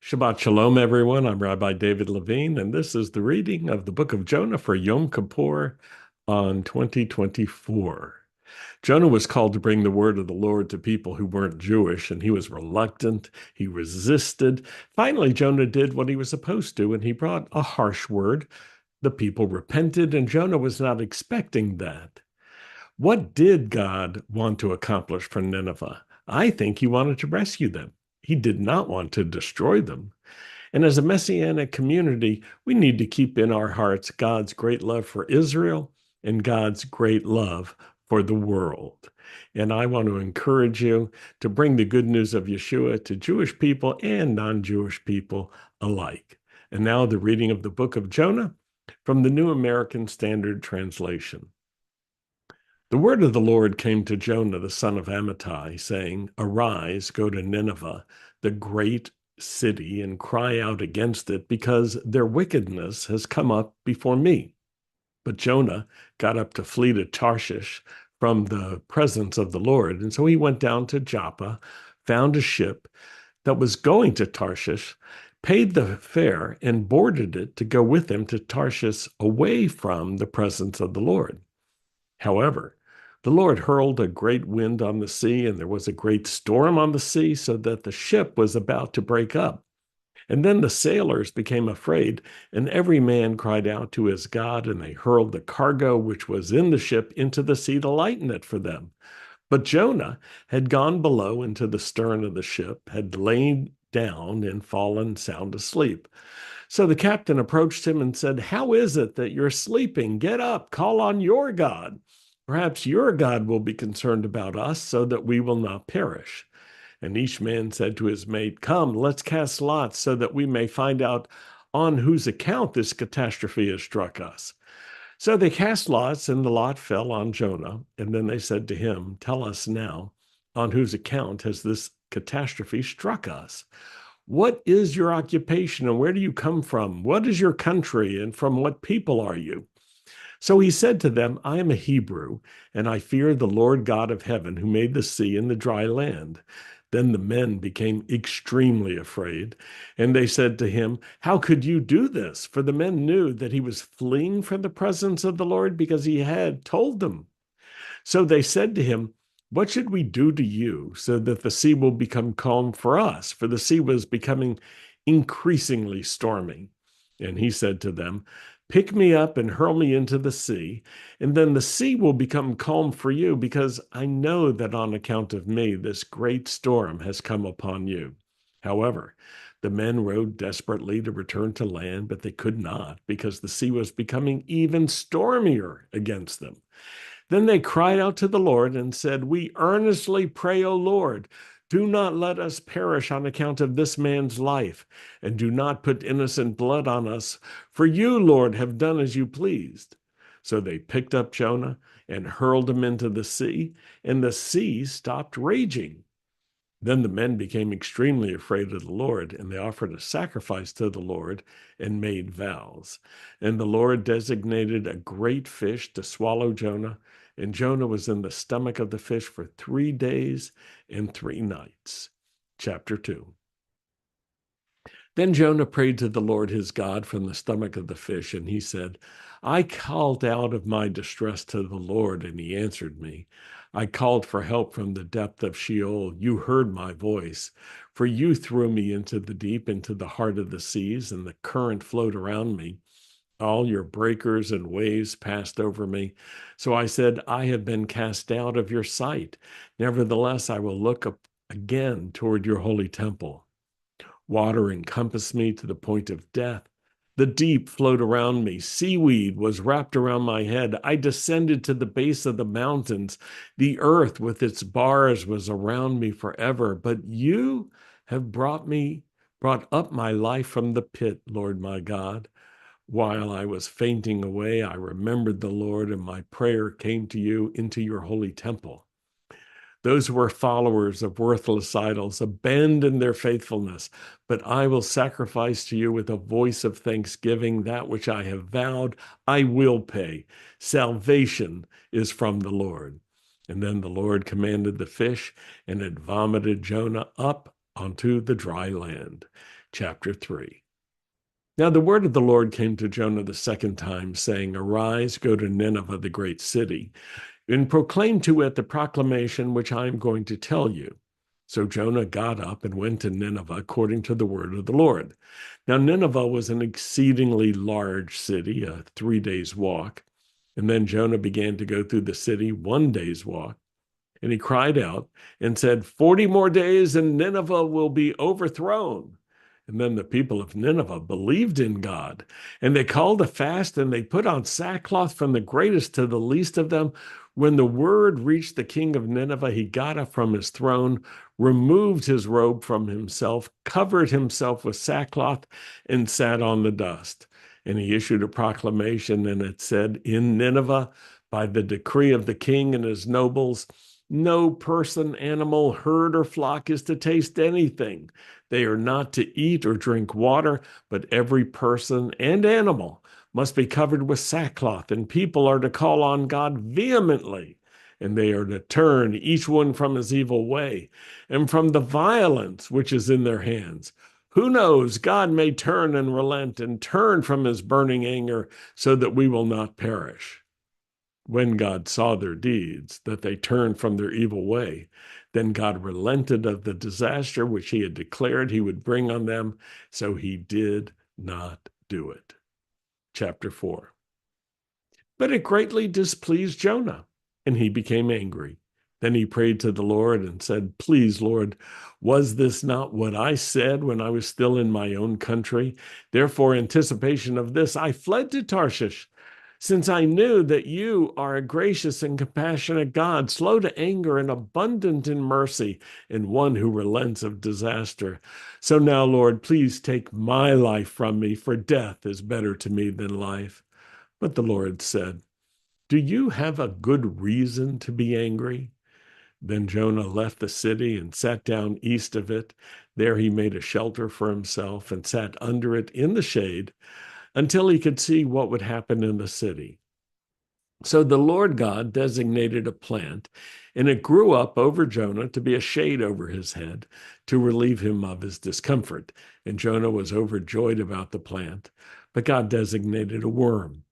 Shabbat Shalom, everyone. I'm Rabbi David Levine, and this is the reading of the book of Jonah for Yom Kippur on 2024. Jonah was called to bring the word of the Lord to people who weren't Jewish, and he was reluctant. He resisted. Finally, Jonah did what he was supposed to, and he brought a harsh word. The people repented, and Jonah was not expecting that. What did God want to accomplish for Nineveh? I think he wanted to rescue them. He did not want to destroy them. And as a messianic community, we need to keep in our hearts God's great love for Israel and God's great love for the world. And I want to encourage you to bring the good news of Yeshua to Jewish people and non-Jewish people alike. And now the reading of the book of Jonah from the New American Standard Translation. The word of the Lord came to Jonah, the son of Amittai, saying, "Arise, go to Nineveh, the great city, and cry out against it, because their wickedness has come up before me." But Jonah got up to flee to Tarshish from the presence of the Lord. And so he went down to Joppa, found a ship that was going to Tarshish, paid the fare, and boarded it to go with him to Tarshish away from the presence of the Lord. However, the Lord hurled a great wind on the sea, and there was a great storm on the sea, so that the ship was about to break up. And then the sailors became afraid, and every man cried out to his God, and they hurled the cargo which was in the ship into the sea to lighten it for them. But Jonah had gone below into the stern of the ship, had lain down and fallen sound asleep. So the captain approached him and said, "How is it that you're sleeping? Get up, call on your God. Perhaps your God will be concerned about us so that we will not perish." And each man said to his mate, "Come, let's cast lots so that we may find out on whose account this catastrophe has struck us." So they cast lots, and the lot fell on Jonah. And then they said to him, "Tell us now, on whose account has this catastrophe struck us? What is your occupation, and where do you come from? What is your country, and from what people are you?" So he said to them, "I am a Hebrew, and I fear the Lord God of heaven, who made the sea and the dry land." Then the men became extremely afraid, and they said to him, "How could you do this?" For the men knew that he was fleeing from the presence of the Lord, because he had told them. So they said to him, "What should we do to you so that the sea will become calm for us?" For the sea was becoming increasingly stormy. And he said to them, "Pick me up and hurl me into the sea, and then the sea will become calm for you, because I know that on account of me this great storm has come upon you." However, the men rowed desperately to return to land, but they could not, because the sea was becoming even stormier against them. Then they cried out to the Lord and said, "We earnestly pray, O Lord, do not let us perish on account of this man's life, and do not put innocent blood on us, for you, Lord, have done as you pleased." So they picked up Jonah and hurled him into the sea, and the sea stopped raging. Then the men became extremely afraid of the Lord, and they offered a sacrifice to the Lord and made vows. And the Lord designated a great fish to swallow Jonah, and Jonah was in the stomach of the fish for 3 days and 3 nights. Chapter 2. Then Jonah prayed to the Lord his God from the stomach of the fish, and he said, "I called out of my distress to the Lord, and he answered me. I called for help from the depth of Sheol. You heard my voice. For you threw me into the deep, into the heart of the seas, and the current flowed around me. All your breakers and waves passed over me. So I said, I have been cast out of your sight. Nevertheless, I will look up again toward your holy temple." Water encompassed me to the point of death. The deep flowed around me. Seaweed was wrapped around my head. I descended to the base of the mountains. The earth with its bars was around me forever. But you have brought up my life from the pit, Lord my God. While I was fainting away, I remembered the Lord, and my prayer came to you into your holy temple. Those who were followers of worthless idols abandoned their faithfulness, but I will sacrifice to you with a voice of thanksgiving that which I have vowed. I will pay. Salvation is from the Lord. And then the Lord commanded the fish, and it vomited Jonah up onto the dry land. Chapter 3. Now the word of the Lord came to Jonah the second time, saying, Arise, go to Nineveh, the great city, and proclaim to it the proclamation which I am going to tell you. So Jonah got up and went to Nineveh according to the word of the Lord. Now Nineveh was an exceedingly large city, a 3 days' walk. And then Jonah began to go through the city 1 day's walk. And he cried out and said, 40 more days and Nineveh will be overthrown. And then the people of Nineveh believed in God, and they called a fast, and they put on sackcloth from the greatest to the least of them. When the word reached the king of Nineveh, he got up from his throne, removed his robe from himself, covered himself with sackcloth, and sat on the dust. And he issued a proclamation, and it said, In Nineveh, by the decree of the king and his nobles, no person, animal, herd, or flock is to taste anything. They are not to eat or drink water, but every person and animal must be covered with sackcloth, and people are to call on God vehemently, and they are to turn each one from his evil way and from the violence which is in their hands. Who knows? God may turn and relent and turn from his burning anger so that we will not perish. When God saw their deeds, that they turned from their evil way, then God relented of the disaster which he had declared he would bring on them, so he did not do it. Chapter 4. But it greatly displeased Jonah, and he became angry. Then he prayed to the Lord and said, Please, Lord, was this not what I said when I was still in my own country? Therefore, in anticipation of this, I fled to Tarshish, since I knew that you are a gracious and compassionate God, slow to anger and abundant in mercy, and one who relents of disaster. So now, Lord, please take my life from me, for death is better to me than life. But the Lord said, Do you have a good reason to be angry? Then Jonah left the city and sat down east of it. There he made a shelter for himself and sat under it in the shade until he could see what would happen in the city. So the Lord God designated a plant, and it grew up over Jonah to be a shade over his head, to relieve him of his discomfort. And Jonah was overjoyed about the plant. But God designated a worm.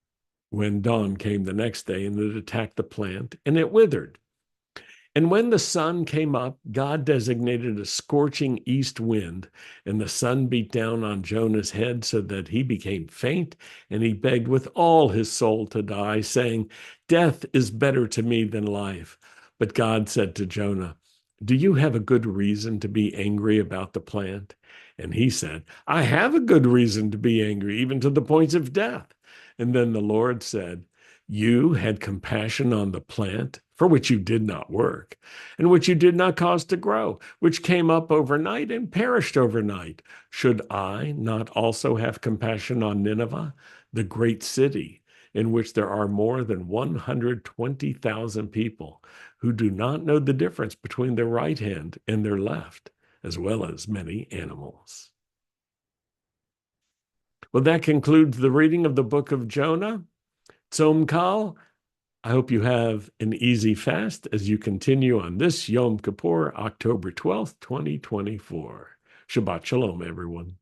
When dawn came the next day, and it attacked the plant, and it withered. And when the sun came up, God designated a scorching east wind, and the sun beat down on Jonah's head so that he became faint, and he begged with all his soul to die, saying, Death is better to me than life. But God said to Jonah, Do you have a good reason to be angry about the plant? And he said, I have a good reason to be angry, even to the point of death. And then the Lord said, You had compassion on the plant for which you did not work, and which you did not cause to grow, which came up overnight and perished overnight. Should I not also have compassion on Nineveh, the great city, in which there are more than 120,000 people who do not know the difference between their right hand and their left, as well as many animals? Well, that concludes the reading of the book of Jonah. Tzom Kal. I hope you have an easy fast as you continue on this Yom Kippur, October 12th, 2024. Shabbat Shalom, everyone.